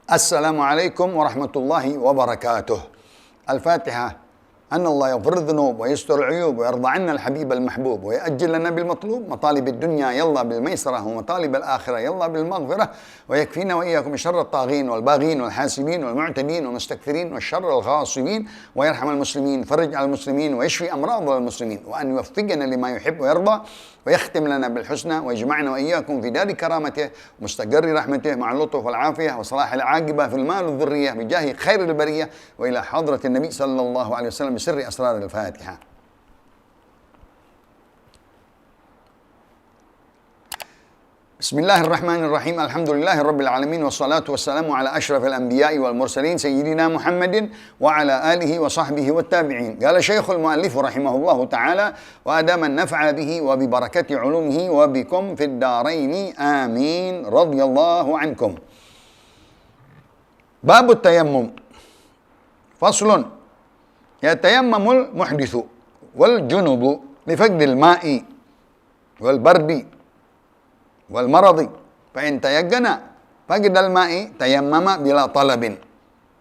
Assalamualaikum warahmatullahi wabarakatuh. Al-Fatihah. أن الله يغفر الذنوب ويستر العيوب ويرضى عنا الحبيب المحبوب ويأجل لنا بالمطلوب مطالب الدنيا يلا بالميسرة ومطالب الآخرة يلا بالمغفرة ويكفينا وإياكم شر الطاغين والباغين والحاسبين والمعتدين والمستكثرين والشر الغاصبين ويرحم المسلمين فرج على المسلمين ويشفي أمراض المسلمين وأن يوفقنا لما يحب ويرضى ويختم لنا بالحسنى ويجمعنا وإياكم في دار كرامته ومستقر رحمته مع اللطف والعافية وصلاح العاقبة في المال والذرية بجاه خير البرية وإلى حضرة النبي صلى الله عليه وسلم بسر أسرار الفاتحة. بسم الله الرحمن الرحيم. الحمد لله رب العالمين والصلاة والسلام على أشرف الأنبياء والمرسلين سيدنا محمد وعلى آله وصحبه والتابعين. قال شيخ المؤلف رحمه الله تعالى وأدام النفع به وببركة علومه وبكم في الدارين آمين رضي الله عنكم. باب التيمم. فصل. يتيمم المحدث والجنب لفقد الماء والبرد والمرض فإن تيقن فقد الماء تيمم بلا طلب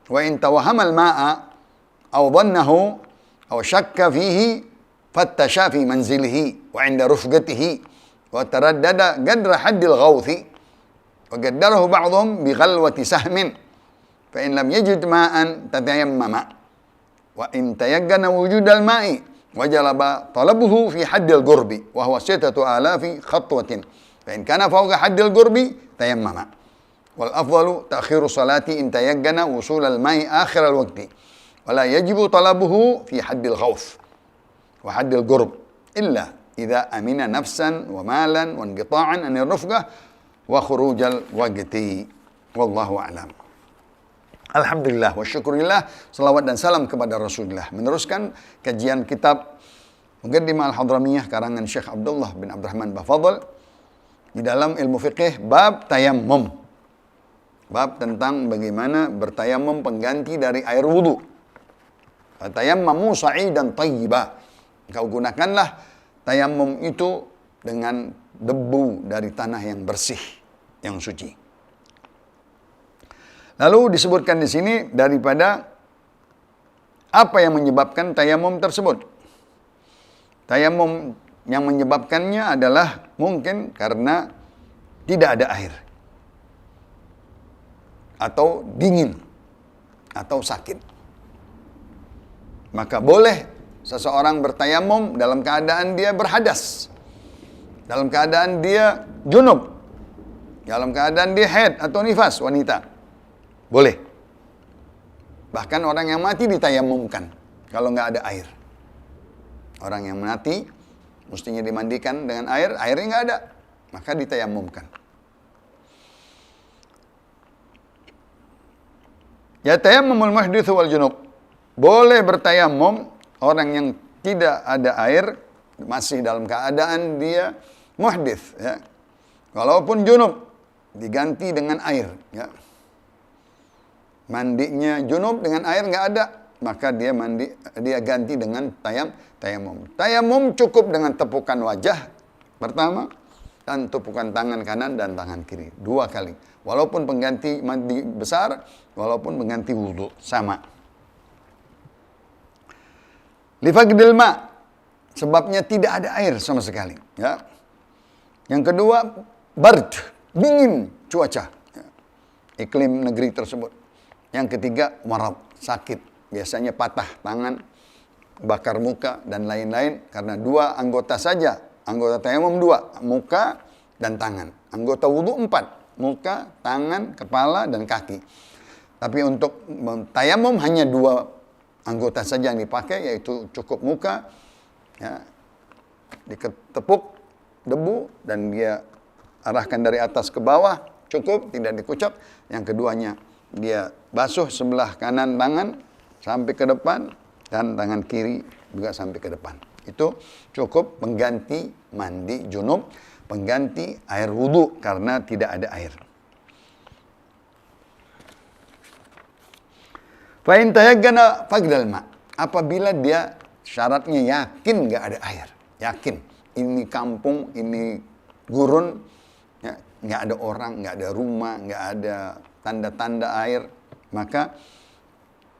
وإن توهم الماء أو ظنه أو شك فيه فتش في منزله وعند رفقته وتردد قدر حد الغوث وقدره بعضهم بغلوة سهم فإن لم يجد ماء تتيمم وإن تيقن وجود الماء وجلب طلبه في حد القرب وهو 6,000 خطوة فإن كان فوق حد القرب تيمم والأفضل تأخير الصلاة إن تيقن وصول الماء آخر الوقت ولا يجب طلبه في حد الخوف وحد القرب إلا إذا أمن نفسا ومالا وانقطاعا عن الرفقة وخروج الوقت والله أعلم. Alhamdulillah wa syukurillah, salawat dan salam kepada Rasulullah. Meneruskan kajian kitab Muqaddimah Al-Hadramiyah karangan Syekh Abdullah bin Abdurrahman Bafadl di dalam ilmu fiqih bab tayammum. Bab tentang bagaimana bertayamum pengganti dari air wudu. Tayammamu sa'idan tayyiba. Kau gunakanlah tayammum itu dengan debu dari tanah yang bersih, yang suci. Lalu disebutkan di sini daripada apa yang menyebabkan tayamum tersebut. Tayamum yang menyebabkannya adalah mungkin karena tidak ada air, atau dingin, atau sakit. Maka boleh seseorang bertayamum dalam keadaan dia berhadas, dalam keadaan dia junub, dalam keadaan dia haid atau nifas wanita. Boleh. Bahkan orang yang mati ditayamumkan kalau nggak ada air. Orang yang mati mestinya dimandikan dengan air, airnya nggak ada, maka ditayamumkan. Ya tayammumul muhdits wal junub. Boleh bertayamum orang yang tidak ada air masih dalam keadaan dia muhdits, ya. Walaupun junub diganti dengan air, ya. Mandinya junub dengan air nggak ada, maka dia ganti dengan tayamum. Tayamum cukup dengan tepukan wajah pertama dan tepukan tangan kanan dan tangan kiri 2 kali. Walaupun pengganti mandi besar, walaupun pengganti wudu sama. Lifaqdil ma, sebabnya tidak ada air sama sekali, ya. Yang kedua, bard, dingin cuaca, ya. Iklim negeri tersebut. Yang ketiga, marad, sakit. Biasanya patah tangan, bakar muka, dan lain-lain. Karena 2 anggota saja. Anggota tayamum 2, muka dan tangan. Anggota wudu 4, muka, tangan, kepala, dan kaki. Tapi untuk tayamum hanya 2 anggota saja yang dipakai, yaitu cukup muka, ya, diketepuk debu, dan dia arahkan dari atas ke bawah, cukup, tidak dikucap. Yang keduanya, dia basuh sebelah kanan tangan sampai ke depan dan tangan kiri juga sampai ke depan. Itu cukup pengganti mandi junub, pengganti air wudu karena tidak ada air. Fa in tayaqqana faqdal ma. Apabila dia syaratnya yakin nggak ada air, yakin ini kampung, ini gurun, ya, nggak ada orang, nggak ada rumah, nggak ada tanda-tanda air, maka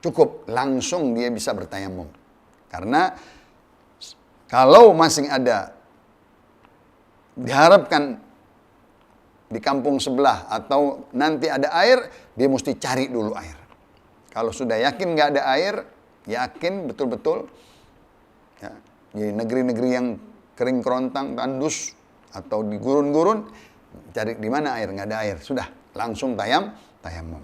cukup langsung dia bisa bertayamum. Karena kalau masih ada, diharapkan di kampung sebelah atau nanti ada air, dia mesti cari dulu air. Kalau sudah yakin nggak ada air, yakin betul-betul, ya, di negeri-negeri yang kering kerontang, tandus, atau di gurun-gurun, cari di mana air, nggak ada air, sudah langsung tayamum.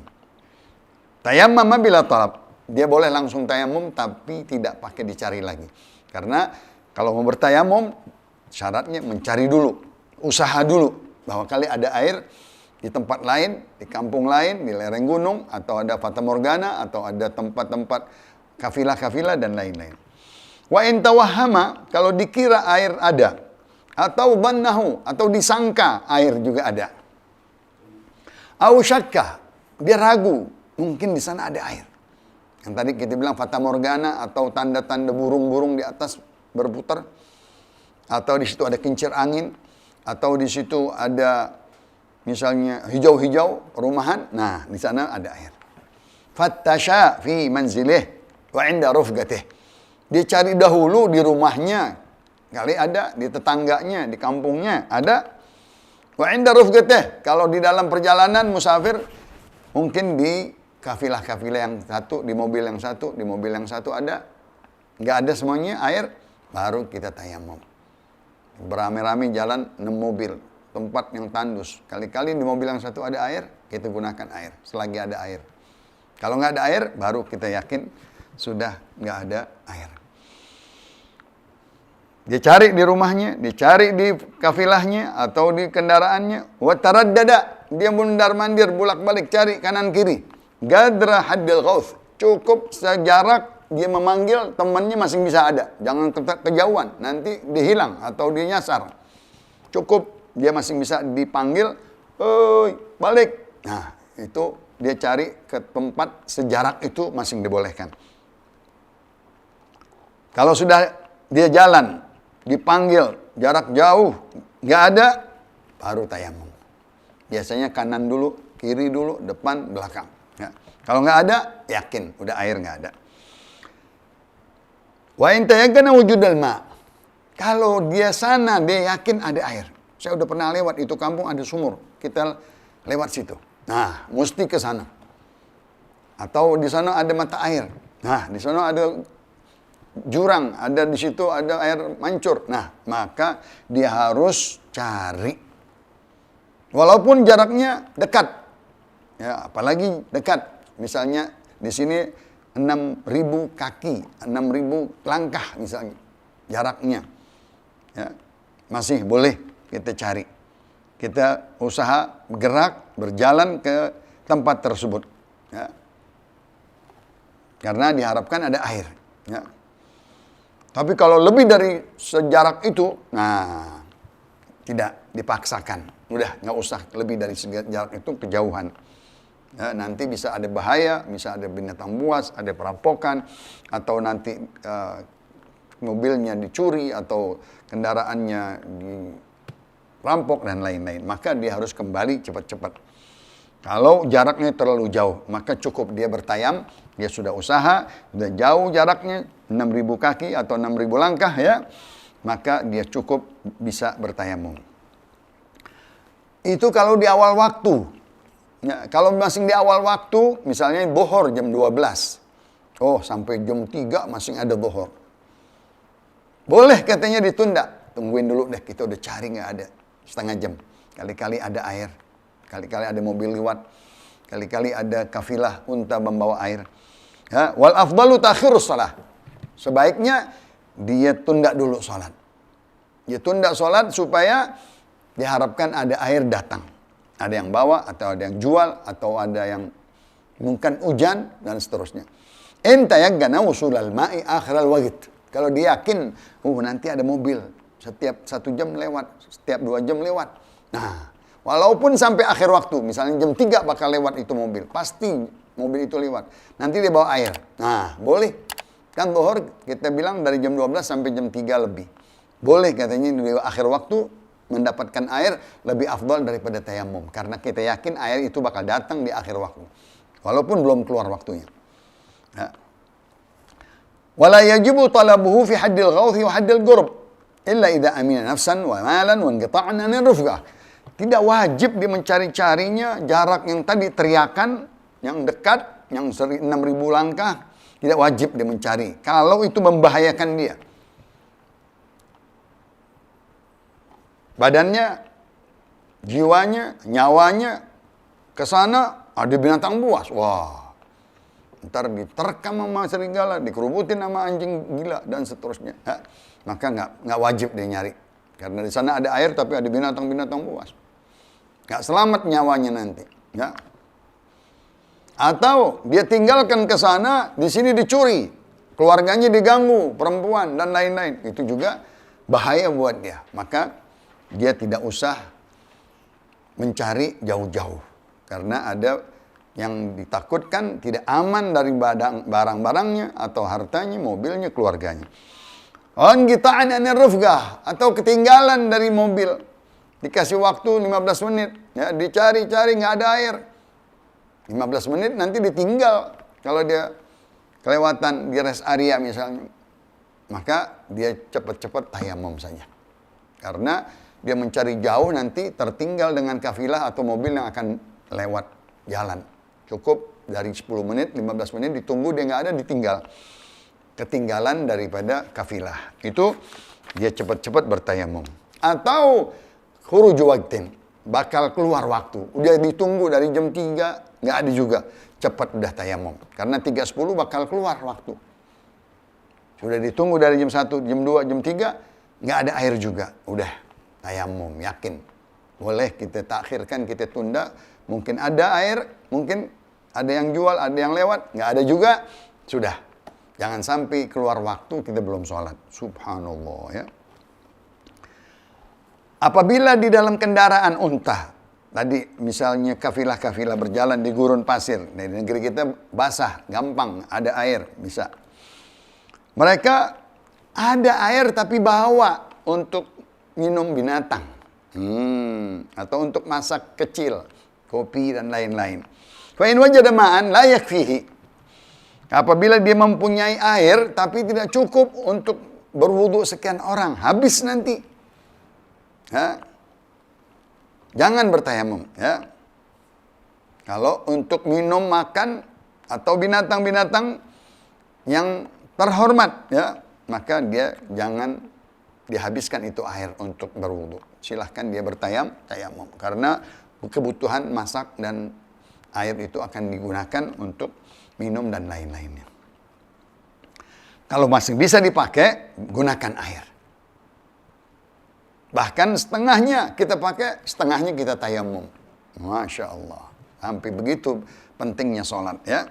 Tayammum bila talab, dia boleh langsung tayamum tapi tidak pakai dicari lagi. Karena kalau mau bertayamum, syaratnya mencari dulu, usaha dulu, bahwa kali ada air di tempat lain, di kampung lain, di lereng gunung, atau ada fata morgana, atau ada tempat-tempat kafilah-kafilah dan lain-lain. Wa in tawahhama, kalau dikira air ada, atau dhannahu, atau disangka air juga ada. Au syakka, dia ragu, mungkin di sana ada air. Yang tadi kita bilang fata morgana atau tanda-tanda burung-burung di atas berputar, atau di situ ada kincir angin, atau di situ ada misalnya hijau-hijau perumahan, nah di sana ada air. Fattasha fi manzilih wa 'inda rufqatih. Dia cari dahulu di rumahnya, kali ada, di tetangganya, di kampungnya ada. Wa 'inda rufqatih, kalau di dalam perjalanan musafir, mungkin di kafilah-kafilah yang satu, di mobil yang satu, di mobil yang satu ada, nggak ada semuanya air, baru kita tayamum. Beramai-ramai jalan 6 mobil, tempat yang tandus. Kali-kali di mobil yang satu ada air, kita gunakan air, selagi ada air. Kalau nggak ada air, baru kita yakin sudah nggak ada air. Dia cari di rumahnya, dia cari di kafilahnya atau di kendaraannya. Wa taraddada, dia mundar-mandir, bolak-balik cari kanan kiri. Gadra haddil ghauth, cukup sejarak dia memanggil temannya masih bisa ada. Jangan kejauhan, nanti dihilang atau dia nyasar. Cukup dia masih bisa dipanggil, "Oi, balik." Nah, itu dia cari ke tempat sejarak itu masih dibolehkan. Kalau sudah dia jalan, dipanggil, jarak jauh, nggak ada, baru tayamum. Biasanya kanan dulu, kiri dulu, depan, belakang. Ya. Kalau nggak ada, yakin, udah air nggak ada. Wa in tayakkana wujudal ma. Kalau dia sana, dia yakin ada air. Saya udah pernah lewat, itu kampung ada sumur. Kita lewat situ. Nah, mesti ke sana. Atau di sana ada mata air. Nah, di sana ada jurang, ada di situ ada air mancur. Nah, maka dia harus cari. Walaupun jaraknya dekat. Ya, apalagi dekat. Misalnya di sini 6.000 kaki, 6.000 langkah misalnya jaraknya. Ya, masih boleh kita cari. Kita usaha bergerak, berjalan ke tempat tersebut. Ya. Karena diharapkan ada air. Ya. Tapi kalau lebih dari sejarak itu, nah tidak dipaksakan. Udah nggak usah lebih dari sejarak itu, kejauhan. Ya, nanti bisa ada bahaya, bisa ada binatang buas, ada perampokan, atau nanti mobilnya dicuri atau kendaraannya dirampok dan lain-lain. Maka dia harus kembali cepat-cepat. Kalau jaraknya terlalu jauh, maka cukup dia bertayam, dia sudah usaha, sudah jauh jaraknya, 6.000 kaki atau 6.000 langkah ya, maka dia cukup bisa bertayamum. Itu kalau di awal waktu. Ya, kalau masih di awal waktu, misalnya bohor jam 12. Oh, sampai jam 3 masih ada bohor. Boleh katanya ditunda. Tungguin dulu deh, kita udah cari nggak ada. Setengah jam. Kali-kali ada air. Kali-kali ada mobil lewat. Kali-kali ada kafilah unta membawa air. Ya, wal afdalu takhirus shalah. Sebaiknya dia tunda dulu sholat. Dia tunda sholat supaya diharapkan ada air datang. Ada yang bawa, atau ada yang jual, atau ada yang mungkin hujan, dan seterusnya. Enta yaggana usulal ma'i akhiral waqt. Kalau dia yakin, nanti ada mobil. Setiap 1 jam lewat, setiap 2 jam lewat. Nah, walaupun sampai akhir waktu, misalnya jam 3 bakal lewat itu mobil. Pasti mobil itu lewat. Nanti dia bawa air. Nah, boleh. Kan zuhur kita bilang dari jam 12 sampai jam 3 lebih. Boleh katanya di akhir waktu, mendapatkan air lebih afdal daripada tayamum. Karena kita yakin air itu bakal datang di akhir waktu. Walaupun belum keluar waktunya. Ya. Wala yajibu talabuhu fi haddil ghawthi wa haddil ghurb. Illa idha amina nafsan wa malan wa inqita'an anir rufqah. Tidak wajib dia mencari-carinya jarak yang tadi teriakan, yang dekat, yang 6.000 langkah. Tidak wajib dia mencari. Kalau itu membahayakan dia. Badannya, jiwanya, nyawanya, ke sana ada binatang buas. Wah, ntar diterkam sama serigala, dikerubutin sama anjing gila, dan seterusnya. Ya. Maka nggak wajib dia nyari. Karena di sana ada air tapi ada binatang-binatang buas. Nggak selamat nyawanya nanti. Ya. Atau dia tinggalkan ke sana, di sini dicuri. Keluarganya diganggu, perempuan, dan lain-lain. Itu juga bahaya buat dia. Maka dia tidak usah mencari jauh-jauh. Karena ada yang ditakutkan tidak aman dari barang-barangnya atau hartanya, mobilnya, keluarganya. Anqita'an anir rufqah, atau ketinggalan dari mobil. Dikasih waktu 15 menit, ya, dicari-cari nggak ada air. 15 menit nanti ditinggal kalau dia kelewatan di rest area misalnya. Maka dia cepat-cepat tayamum saja. Karena dia mencari jauh nanti tertinggal dengan kafilah atau mobil yang akan lewat jalan. Cukup dari 10 menit, 15 menit ditunggu dia nggak ada, ditinggal. Ketinggalan daripada kafilah. Itu dia cepat-cepat bertayamum. Atau khuruju waqtin, bakal keluar waktu. Udah ditunggu dari jam 3, nggak ada juga. Cepat udah tayamum. Karena 3.10 bakal keluar waktu. Sudah ditunggu dari jam 1, jam 2, jam 3, nggak ada air juga. Udah tayamum, yakin. Boleh kita takhirkan, kita tunda. Mungkin ada air, mungkin ada yang jual, ada yang lewat. Nggak ada juga, sudah. Jangan sampai keluar waktu kita belum sholat. Subhanallah, ya. Apabila di dalam kendaraan unta, tadi misalnya kafilah-kafilah berjalan di gurun pasir. Di negeri kita basah, gampang, ada air, bisa. Mereka ada air tapi bawa untuk minum binatang. Atau untuk masak kecil, kopi dan lain-lain. Fa in wajada ma'an la yakfihi. Apabila dia mempunyai air tapi tidak cukup untuk berwudu sekian orang, habis nanti. Ya. Jangan bertayamum, ya. Kalau untuk minum, makan atau binatang-binatang yang terhormat, ya, maka dia jangan dihabiskan itu air untuk berwudu. Silahkan dia tayamum. Karena kebutuhan masak dan air itu akan digunakan untuk minum dan lain-lainnya. Kalau masih bisa dipakai, gunakan air. Bahkan setengahnya kita pakai, setengahnya kita tayamum. Masya Allah. Sampai begitu pentingnya sholat, ya.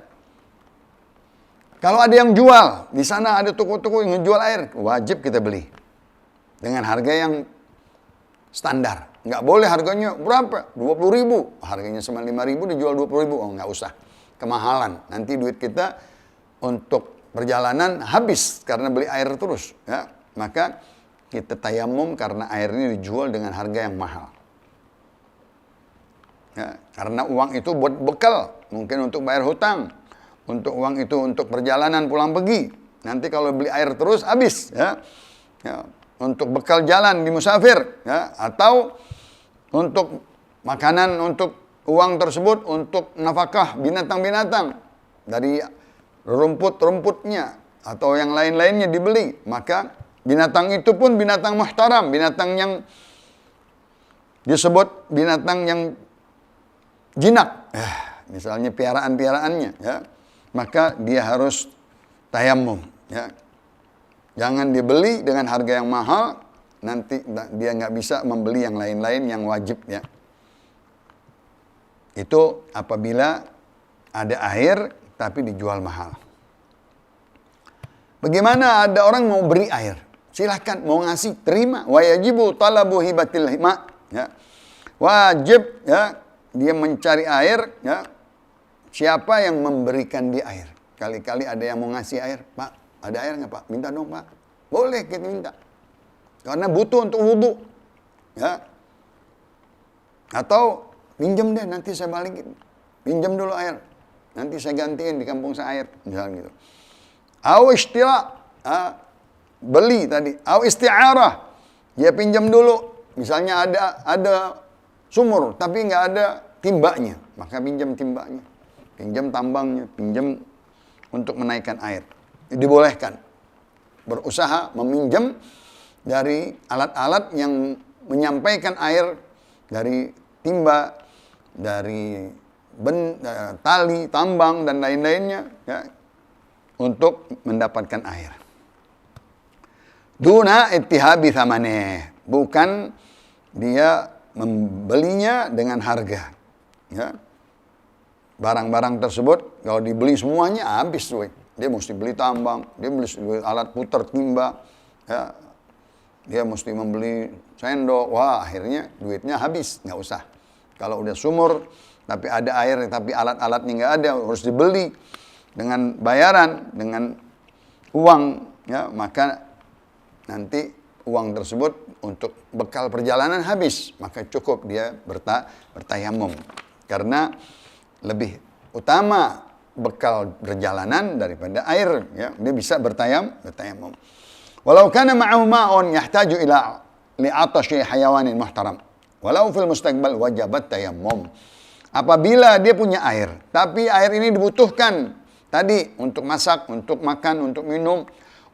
Kalau ada yang jual, di sana ada toko-toko yang ngejual air, wajib kita beli. Dengan harga yang standar. Nggak boleh harganya berapa? 20.000. Harganya 5.000 dijual 20.000. Oh, nggak usah. Kemahalan. Nanti duit kita untuk perjalanan habis karena beli air terus. Ya. Maka kita tayamum karena airnya dijual dengan harga yang mahal. Ya. Karena uang itu buat bekal. Mungkin untuk bayar hutang. Untuk uang itu untuk perjalanan pulang pergi. Nanti kalau beli air terus habis. Ya. Ya. Untuk bekal jalan di musafir. Ya. Atau untuk makanan, untuk uang tersebut untuk nafkah binatang-binatang dari rumput-rumputnya atau yang lain-lainnya dibeli. Maka binatang itu pun binatang muhtaram, binatang yang disebut binatang yang jinak. Misalnya piaraan-piaraannya, ya. Maka dia harus tayamum, ya. Jangan dibeli dengan harga yang mahal, nanti dia nggak bisa membeli yang lain-lain yang wajib, ya. Itu apabila ada air tapi dijual mahal. Bagaimana ada orang mau beri air? Silahkan, mau ngasih, terima. Wa yajibu talabu hibatil ma. Ya. Wajib, ya, dia mencari air, ya. Siapa yang memberikan dia air? Kali-kali ada yang mau ngasih air. Pak, ada air nggak, Pak? Minta dong, Pak. Boleh kita minta. Karena butuh untuk wudu. Ya. Atau pinjam deh, nanti saya balikin. Pinjam dulu air, nanti saya gantiin di kampung saya air, misalnya gitu. Au ishtira, beli tadi. Au isti'arah, dia pinjam dulu. Misalnya ada sumur, tapi nggak ada timbanya, maka pinjam timbanya. Pinjam tambangnya, pinjam untuk menaikkan air. Dibolehkan berusaha meminjam dari alat-alat yang menyampaikan air dari timba, dari tali, tambang, dan lain-lainnya, ya, untuk mendapatkan air. Duna ittihabi thamaneh, bukan dia membelinya dengan harga. Ya. Barang-barang tersebut kalau dibeli semuanya habis, woy. Dia mesti beli tambang, dia beli alat putar timba, ya. Dia mesti membeli sendok, wah akhirnya duitnya habis, nggak usah. Kalau udah sumur, tapi ada air, tapi alat-alatnya nggak ada, harus dibeli dengan bayaran, dengan uang, ya, maka nanti uang tersebut untuk bekal perjalanan habis, maka cukup dia bertayamum. Karena lebih utama bekal perjalanan daripada air, ya. Dia bisa bertayamum. Walau kana ma'ahu ma'un yahtaju ila li'atashi hayawanin muhtaram. Walau fil mustaqbal wajabat tayammum. Apabila dia punya air, tapi air ini dibutuhkan tadi untuk masak, untuk makan, untuk minum,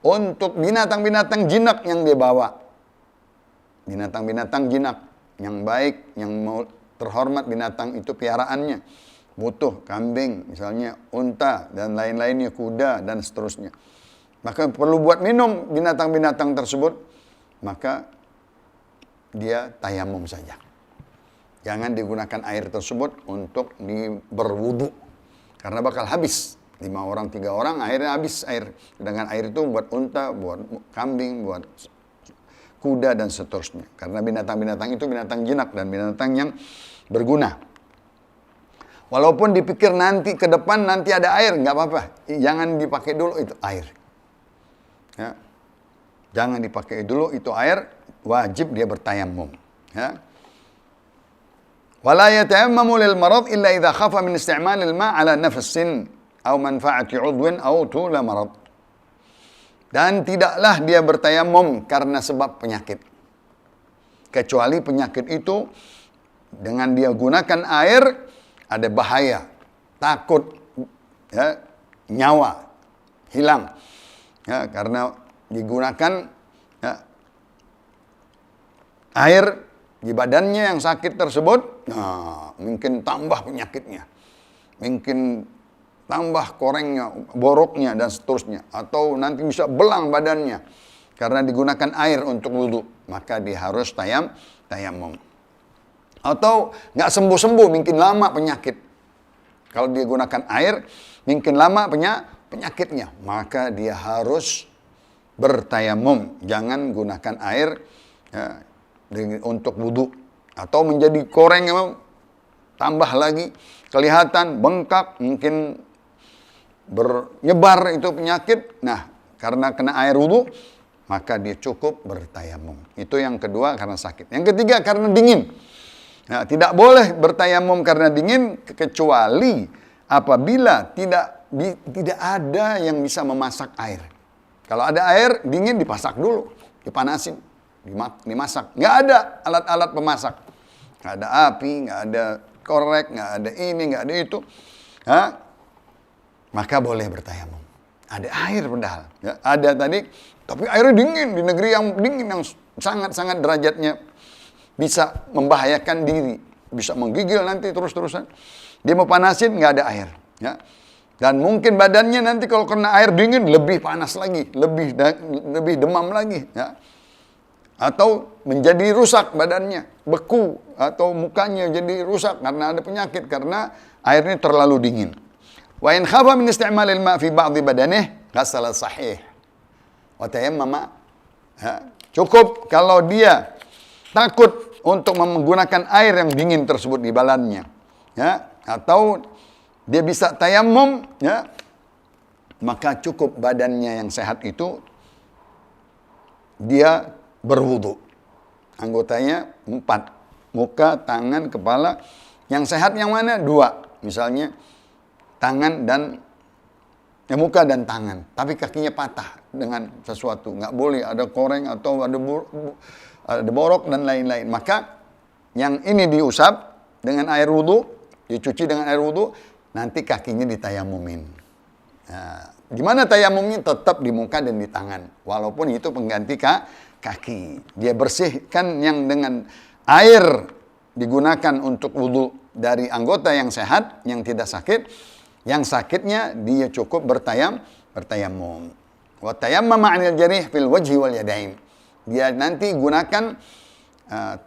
untuk binatang-binatang jinak yang dia bawa. Binatang-binatang jinak yang baik, yang mau terhormat binatang itu piaraannya. Butuh kambing, misalnya unta, dan lain-lainnya, kuda, dan seterusnya. Maka perlu buat minum binatang-binatang tersebut, maka dia tayamum saja. Jangan digunakan air tersebut untuk berwudu, karena bakal habis. 5 orang, 3 orang, akhirnya habis air. Dengan air itu buat unta, buat kambing, buat kuda, dan seterusnya. Karena binatang-binatang itu binatang jinak dan binatang yang berguna. Walaupun dipikir nanti ke depan nanti ada air, nggak apa-apa. Jangan dipakai dulu itu air. Ya. Jangan dipakai dulu itu air, wajib dia bertayamum. Ya. Wala yatayammamu lil marad illa idza khafa min isti'mal al-ma' ala nafsin aw manfa'ati 'udwin aw tula marad. Dan tidaklah dia bertayamum karena sebab penyakit. Kecuali penyakit itu dengan dia gunakan air ada bahaya, takut, ya, nyawa hilang, ya, karena digunakan, ya, air di badannya yang sakit tersebut, nah, mungkin tambah penyakitnya, mungkin tambah korengnya, boroknya, dan seterusnya, atau nanti bisa belang badannya karena digunakan air untuk wudu, maka dia harus tayamum. Atau nggak sembuh-sembuh, mungkin lama penyakit. Kalau dia gunakan air, mungkin lama penyakitnya, maka dia harus bertayamum. Jangan gunakan air, ya, untuk wudu. Atau menjadi koreng, tambah lagi kelihatan bengkak, mungkin bernyebar itu penyakit. Nah, karena kena air wudu, maka dia cukup bertayamum. Itu yang kedua, karena sakit. Yang ketiga, karena dingin. Nah, tidak boleh bertayamum karena dingin kecuali apabila tidak ada yang bisa memasak air. Kalau ada air dingin dipasak dulu, dipanasin, dimasak. Nggak ada alat-alat pemasak. Nggak ada api, nggak ada korek, nggak ada ini, nggak ada itu. Maka boleh bertayamum. Ada air padahal. Ya, ada tadi, tapi airnya dingin, di negeri yang dingin, yang sangat-sangat derajatnya bisa membahayakan diri, bisa menggigil nanti terus-terusan. Dia mau panasin, nggak ada air. Ya. Dan mungkin badannya nanti kalau kena air dingin lebih panas lagi, lebih demam lagi. Ya. Atau menjadi rusak badannya, beku, atau mukanya jadi rusak karena ada penyakit, karena airnya terlalu dingin. Wa in khafa min isti'malil ma' fi ba'dhi badanihi ghasala sahih wa tayammama. Cukup kalau dia takut untuk menggunakan air yang dingin tersebut di badannya, ya, atau dia bisa tayamum, ya, maka cukup badannya yang sehat itu dia berwudu. Anggotanya 4, muka, tangan, kepala. Yang sehat yang mana? Dua. Misalnya tangan dan muka dan tangan. Tapi kakinya patah dengan sesuatu. Nggak boleh ada koreng atau ada borok dan lain-lain. Maka yang ini diusap dengan air wudhu, dicuci dengan air wudhu, nanti kakinya ditayamumin. Nah, gimana tayamumnya? Tetap di muka dan di tangan. Walaupun itu pengganti kaki. Dia bersihkan yang dengan air digunakan untuk wudhu dari anggota yang sehat, yang tidak sakit. Yang sakitnya dia cukup bertayamum. Wa tayammama 'anil jarih fil wajhi wal yadain. Dia nanti gunakan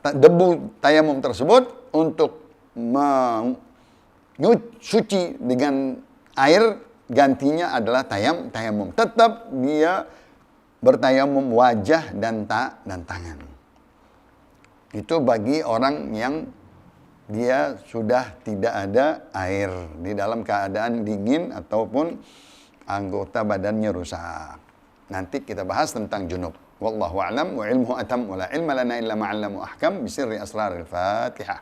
debu tayamum tersebut untuk suci dengan air, gantinya adalah tayamum. Tetap dia bertayamum wajah dan tangan. Itu bagi orang yang dia sudah tidak ada air di dalam keadaan dingin ataupun anggota badannya rusak. Nanti kita bahas tentang junub. Wallahu a'lam wa ilmuhu atam wa la ilma lana illa ma 'allama ahkam bisirri asraril Fatihah.